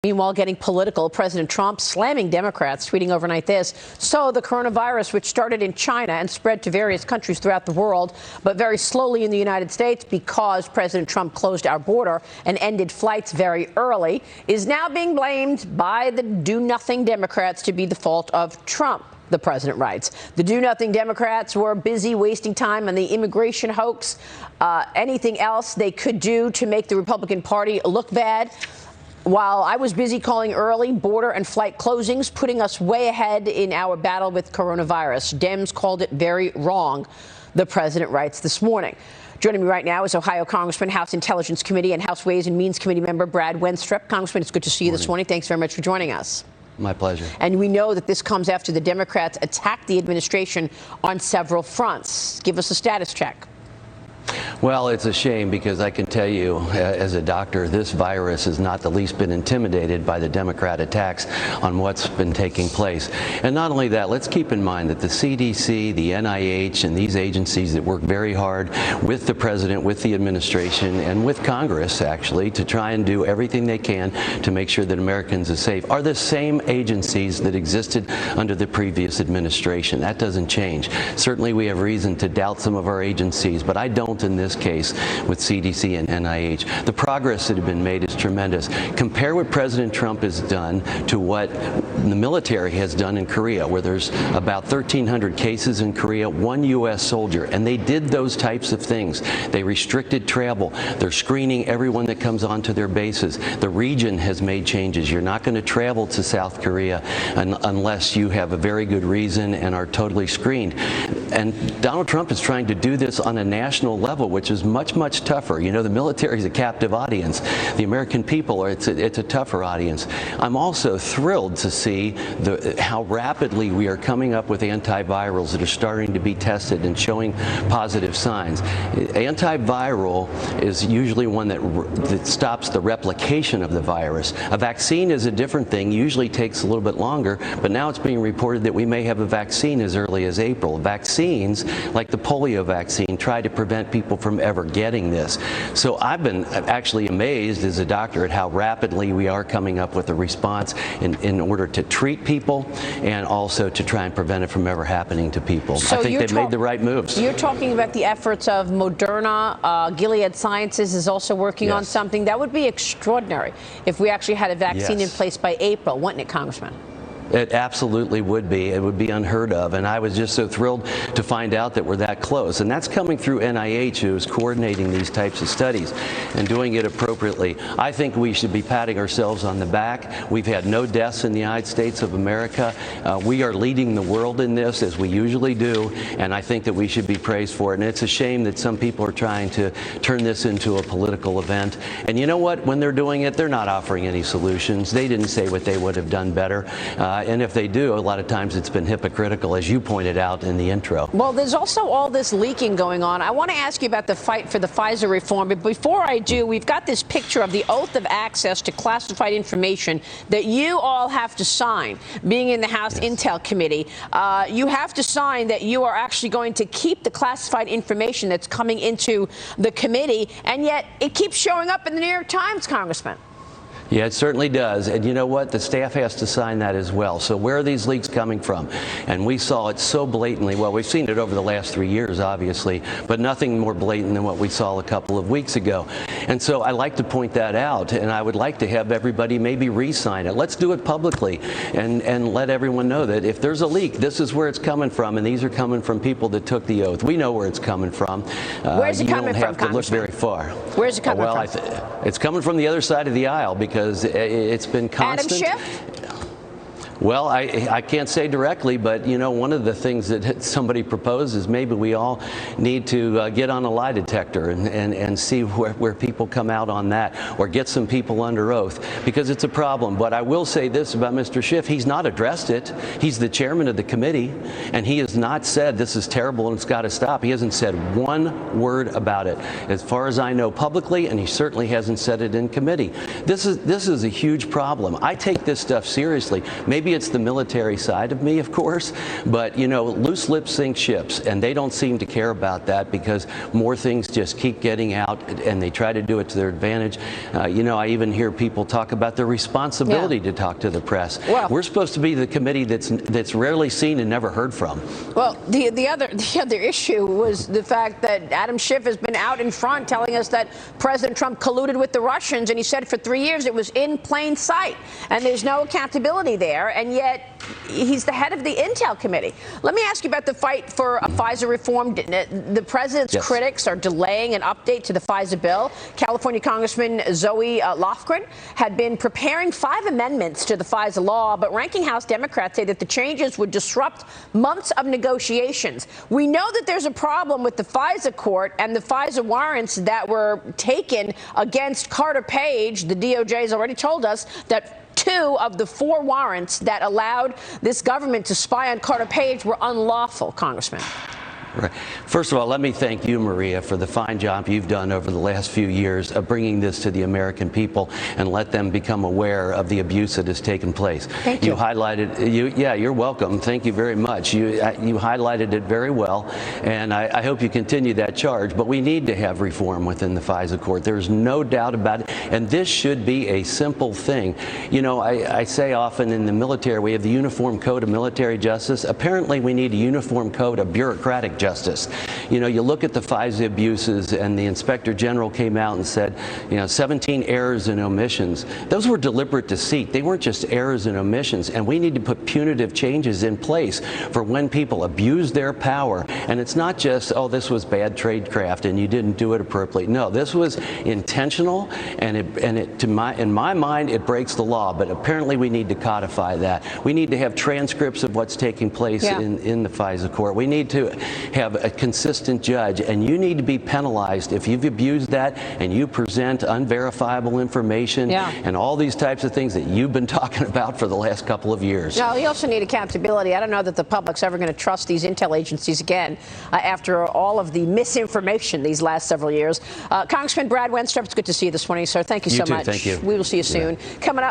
Meanwhile, getting political, President Trump slamming Democrats, tweeting overnight this: so the coronavirus, which started in China and spread to various countries throughout the world, but very slowly in the United States because President Trump closed our border and ended flights very early, is now being blamed by the do-nothing Democrats to be the fault of Trump. The president writes, the do-nothing Democrats were busy wasting time on the immigration hoax, anything else they could do to make the Republican Party look bad. While I was busy calling early border and flight closings, putting us way ahead in our battle with coronavirus. Dems called it very wrong, the president writes this morning. Joining me right now is Ohio Congressman, House Intelligence Committee and House Ways and Means Committee member Brad Wenstrup. Congressman, it's good to see you this morning. Thanks very much for joining us. My pleasure. And we know that this comes after the Democrats attacked the administration on several fronts. Give us a status check. Well, it's a shame because I can tell you as a doctor, this virus has not the least been intimidated by the Democrat attacks on what's been taking place. And not only that, let's keep in mind that the CDC, the NIH, and these agencies that work very hard with the president, with the administration, and with Congress, actually, to try and do everything they can to make sure that Americans are safe, are the same agencies that existed under the previous administration. That doesn't change. Certainly we have reason to doubt some of our agencies, but I don't in this case with CDC and NIH. The progress that has been made is tremendous. Compare what President Trump has done to what the military has done in Korea, where there's about 1,300 cases in Korea, one U.S. soldier, and they did those types of things. They restricted travel. They're screening everyone that comes onto their bases. The region has made changes. You're not going to travel to South Korea unless you have a very good reason and are totally screened. And Donald Trump is trying to do this on a national level, which is much, much tougher. You know, the military is a captive audience. The American people, it's a tougher audience. I'm also thrilled to see how rapidly we are coming up with antivirals that are starting to be tested and showing positive signs. Antiviral is usually one that stops the replication of the virus. A vaccine is a different thing, usually takes a little bit longer, but now it's being reported that we may have a vaccine as early as April. Vaccines, like the polio vaccine, try to prevent people from ever getting this. So I've been actually amazed as a doctor at how rapidly we are coming up with a response in order to treat people and also to try and prevent it from ever happening to people. So I think they've made the right moves. You're talking about the efforts of Moderna. Gilead Sciences is also working on something. That would be extraordinary if we actually had a vaccine in place by April, wouldn't it, Congressman? It absolutely would be. It would be unheard of. And I was just so thrilled to find out that we're that close. And that's coming through NIH, who is coordinating these types of studies and doing it appropriately. I think we should be patting ourselves on the back. We've had no deaths in the United States of America. We are leading the world in this, as we usually do. And I think that we should be praised for it. And it's a shame that some people are trying to turn this into a political event. And you know what? When they're doing it, they're not offering any solutions. They didn't say what they would have done better. And if they do, a lot of times it's been hypocritical, as you pointed out in the intro. Well, there's also all this leaking going on. I want to ask you about the fight for the FISA reform. But before I do, we've got this picture of the oath of access to classified information that you all have to sign, being in the House Intel Committee. You have to sign that you are actually going to keep the classified information that's coming into the committee. And yet it keeps showing up in the New York Times, Congressman. Yeah, it certainly does. And you know what? The staff has to sign that as well. So where are these leaks coming from? And we saw it so blatantly. Well, we've seen it over the last 3 years, obviously, but nothing more blatant than what we saw a couple of weeks ago. And so I like to point that out, and I would like to have everybody maybe re-sign it. Let's do it publicly and let everyone know that if there's a leak, this is where it's coming from, and these are coming from people that took the oath. We know where it's coming from. Where's it coming from, You don't have to look very far. Where's it coming from? It's coming from the other side of the aisle because it's been constant. Adam Schiff? Well, I can't say directly, but, you know, one of the things that somebody proposed is maybe we all need to get on a lie detector and see where people come out on that, or get some people under oath, because it's a problem. But I will say this about Mr. Schiff. He's not addressed it. He's the chairman of the committee, and he has not said this is terrible and it's got to stop. He hasn't said one word about it, as far as I know, publicly, and he certainly hasn't said it in committee. This is a huge problem. I take this stuff seriously. Maybe maybe it's the military side of me, of course, but, you know, loose lips sink ships, and they don't seem to care about that because more things just keep getting out, and they try to do it to their advantage. You know, I even hear people talk about their responsibility to talk to the press. Well, we're supposed to be the committee that's rarely seen and never heard from. Well, the other issue was the fact that Adam Schiff has been out in front telling us that President Trump colluded with the Russians, and he said for 3 years it was in plain sight, and there's no accountability there, and yet he's the head of the Intel Committee. Let me ask you about the fight for a FISA reform. The president's critics are delaying an update to the FISA bill. California Congressman Zoe Lofgren had been preparing 5 amendments to the FISA law, but ranking House Democrats say that the changes would disrupt months of negotiations. We know that there's a problem with the FISA court and the FISA warrants that were taken against Carter Page. The DOJ has already told us that 2 of the 4 warrants that allowed this government to spy on Carter Page were unlawful, Congressman. Right. First of all, let me thank you, Maria, for the fine job you've done over the last few years of bringing this to the American people and let them become aware of the abuse that has taken place. Thank you. You highlighted, yeah, you're welcome. Thank you very much. You highlighted it very well, and I hope you continue that charge. But we need to have reform within the FISA court. There's no doubt about it, and this should be a simple thing. You know, I say often in the military, we have the Uniform Code of Military Justice. Apparently, we need a Uniform Code of Bureaucratic Justice. You know, you look at the FISA abuses, and the Inspector General came out and said, you know, 17 errors and omissions. Those were deliberate deceit. They weren't just errors and omissions, and we need to put punitive changes in place for when people abuse their power. And it's not just, oh, this was bad tradecraft and you didn't do it appropriately. No, this was intentional, and in my mind, it breaks the law. But apparently, we need to codify that. We need to have transcripts of what's taking place in the FISA court. We need to have a consistent judge, and you need to be penalized if you've abused that and you present unverifiable information and all these types of things that you've been talking about for the last couple of years. No, we also need accountability. I don't know that the public's ever going to trust these intel agencies again after all of the misinformation these last several years. Congressman Brad Wenstrup, it's good to see you this morning, sir. Thank you so much. Thank you. We will see you soon. Coming up.